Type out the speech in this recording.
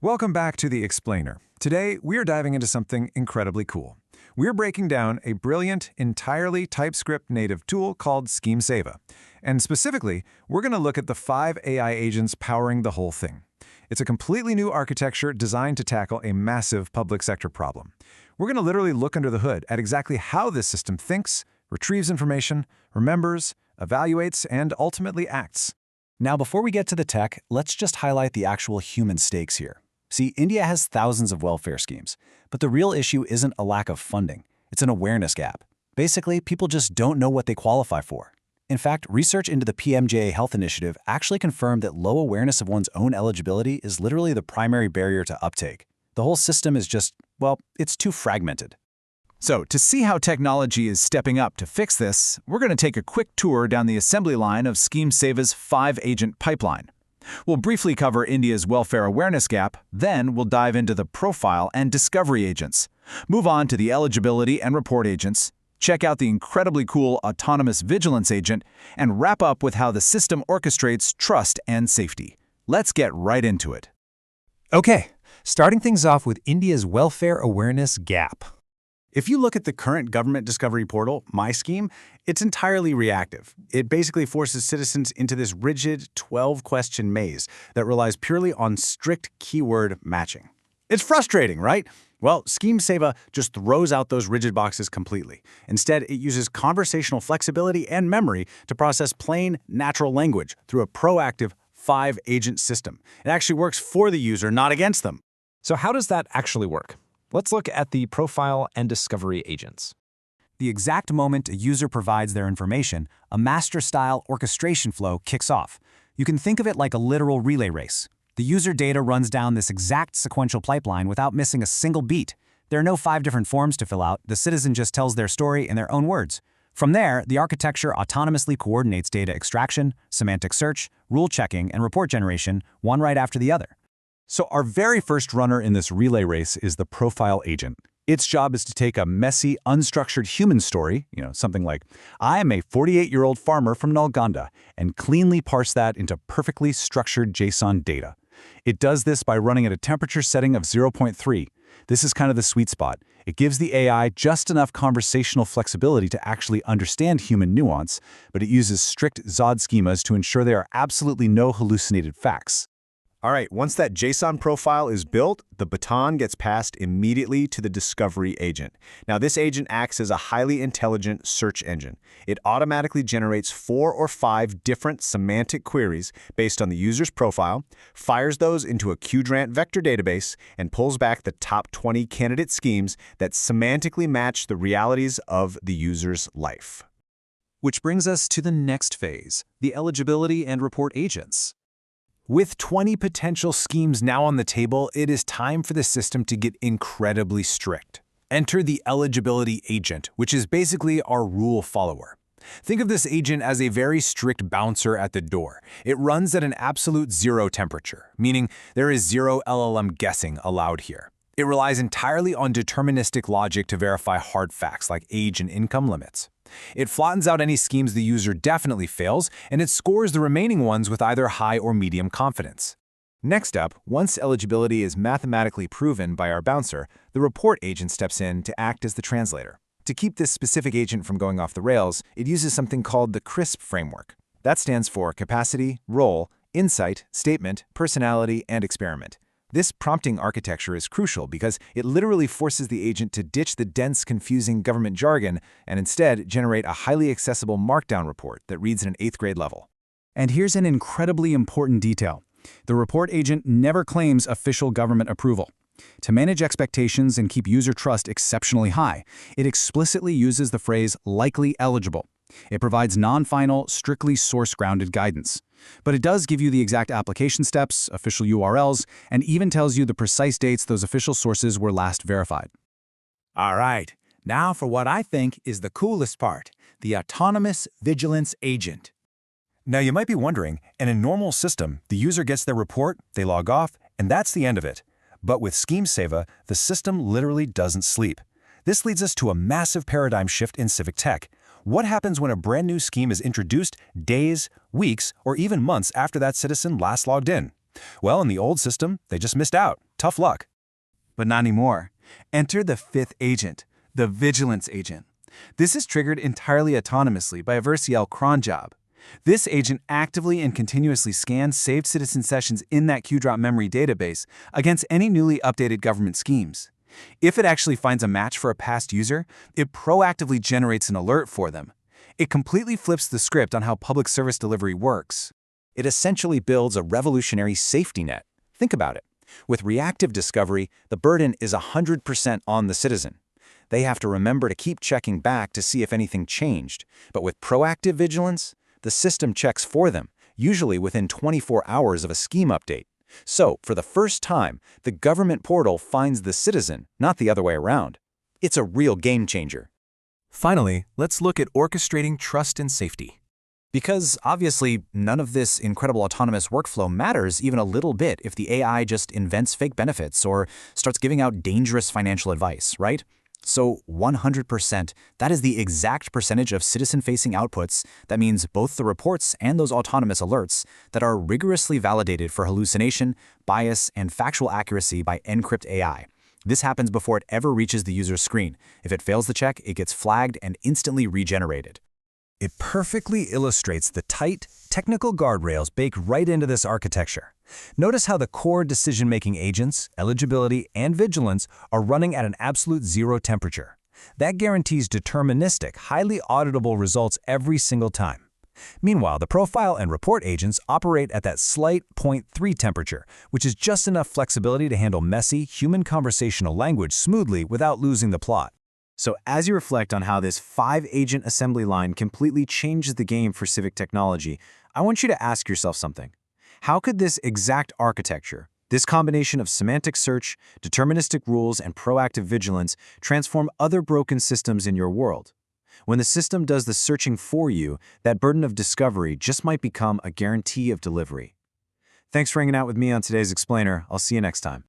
Welcome back to The Explainer. Today, we're diving into something incredibly cool. We're breaking down a brilliant, entirely TypeScript native tool called SchemeSeva. And specifically, we're going to look at the 5 AI agents powering the whole thing. It's a completely new architecture designed to tackle a massive public sector problem. We're going to literally look under the hood at exactly how this system thinks, retrieves information, remembers, evaluates, and ultimately acts. Now, before we get to the tech, let's just highlight the actual human stakes here. See, India has thousands of welfare schemes, but the real issue isn't a lack of funding. It's an awareness gap. Basically, people just don't know what they qualify for. In fact, research into the PMJA Health Initiative actually confirmed that low awareness of one's own eligibility is literally the primary barrier to uptake. The whole system is just, well, it's too fragmented. So, to see how technology is stepping up to fix this, we're going to take a quick tour down the assembly line of SchemeSeva's 5-agent pipeline. We'll briefly cover India's welfare awareness gap, then we'll dive into the profile and discovery agents, move on to the eligibility and report agents, check out the incredibly cool autonomous vigilance agent, and wrap up with how the system orchestrates trust and safety. Let's get right into it. Okay, starting things off with India's welfare awareness gap. If you look at the current government discovery portal, My Scheme, it's entirely reactive. It basically forces citizens into this rigid 12-question maze that relies purely on strict keyword matching. It's frustrating, right? Well, SchemeSeva just throws out those rigid boxes completely. Instead, it uses conversational flexibility and memory to process plain, natural language through a proactive 5-agent system. It actually works for the user, not against them. So how does that actually work? Let's look at the profile and discovery agents. The exact moment a user provides their information, a master-style orchestration flow kicks off. You can think of it like a literal relay race. The user data runs down this exact sequential pipeline without missing a single beat. There are no 5 different forms to fill out. The citizen just tells their story in their own words. From there, the architecture autonomously coordinates data extraction, semantic search, rule checking, and report generation, one right after the other. So our very first runner in this relay race is the profile agent. Its job is to take a messy, unstructured human story, something like, I am a 48-year-old farmer from Nalgonda, and cleanly parse that into perfectly structured JSON data. It does this by running at a temperature setting of 0.3. This is kind of the sweet spot. It gives the AI just enough conversational flexibility to actually understand human nuance, but it uses strict Zod schemas to ensure there are absolutely no hallucinated facts. All right, once that JSON profile is built, the baton gets passed immediately to the discovery agent. Now, this agent acts as a highly intelligent search engine. It automatically generates 4 or 5 different semantic queries based on the user's profile, fires those into a Qdrant vector database, and pulls back the top 20 candidate schemes that semantically match the realities of the user's life. Which brings us to the next phase, the eligibility and report agents. With 20 potential schemes now on the table, it is time for the system to get incredibly strict. Enter the eligibility agent, which is basically our rule follower. Think of this agent as a very strict bouncer at the door. It runs at an absolute 0 temperature, meaning there is 0 LLM guessing allowed here. It relies entirely on deterministic logic to verify hard facts like age and income limits. It flattens out any schemes the user definitely fails, and it scores the remaining ones with either high or medium confidence. Next up, once eligibility is mathematically proven by our bouncer, the report agent steps in to act as the translator. To keep this specific agent from going off the rails, it uses something called the CRISP framework. That stands for capacity, role, insight, statement, personality, and experiment. This prompting architecture is crucial because it literally forces the agent to ditch the dense, confusing government jargon and instead generate a highly accessible markdown report that reads at an 8th grade level. And here's an incredibly important detail. The report agent never claims official government approval. To manage expectations and keep user trust exceptionally high, it explicitly uses the phrase likely eligible. It provides non-final, strictly source-grounded guidance. But it does give you the exact application steps, official URLs, and even tells you the precise dates those official sources were last verified. All right, now for what I think is the coolest part, the autonomous vigilance agent. Now you might be wondering, in a normal system, the user gets their report, they log off, and that's the end of it. But with SchemeSeva, the system literally doesn't sleep. This leads us to a massive paradigm shift in civic tech. What happens when a brand new scheme is introduced days, weeks, or even months after that citizen last logged in? Well, in the old system, they just missed out. Tough luck. But not anymore. Enter the fifth agent, the vigilance agent. This is triggered entirely autonomously by a versiel cron job. This agent actively and continuously scans saved citizen sessions in that QDrop memory database against any newly updated government schemes. If it actually finds a match for a past user, it proactively generates an alert for them. It completely flips the script on how public service delivery works. It essentially builds a revolutionary safety net. Think about it. With reactive discovery, the burden is 100% on the citizen. They have to remember to keep checking back to see if anything changed. But with proactive vigilance, the system checks for them, usually within 24 hours of a scheme update. So, for the first time, the government portal finds the citizen, not the other way around. It's a real game changer. Finally, let's look at orchestrating trust and safety. Because obviously, none of this incredible autonomous workflow matters even a little bit if the AI just invents fake benefits or starts giving out dangerous financial advice, right? So 100%, that is the exact percentage of citizen-facing outputs. That means both the reports and those autonomous alerts that are rigorously validated for hallucination, bias, and factual accuracy by Encrypt AI. This happens before it ever reaches the user's screen. If it fails the check, it gets flagged and instantly regenerated. It perfectly illustrates the tight, technical guardrails baked right into this architecture. Notice how the core decision-making agents, eligibility, and vigilance are running at an absolute zero temperature. That guarantees deterministic, highly auditable results every single time. Meanwhile, the profile and report agents operate at that slight 0.3 temperature, which is just enough flexibility to handle messy, human conversational language smoothly without losing the plot. So as you reflect on how this 5-agent assembly line completely changes the game for civic technology, I want you to ask yourself something. How could this exact architecture, this combination of semantic search, deterministic rules, and proactive vigilance, transform other broken systems in your world? When the system does the searching for you, that burden of discovery just might become a guarantee of delivery. Thanks for hanging out with me on today's Explainer. I'll see you next time.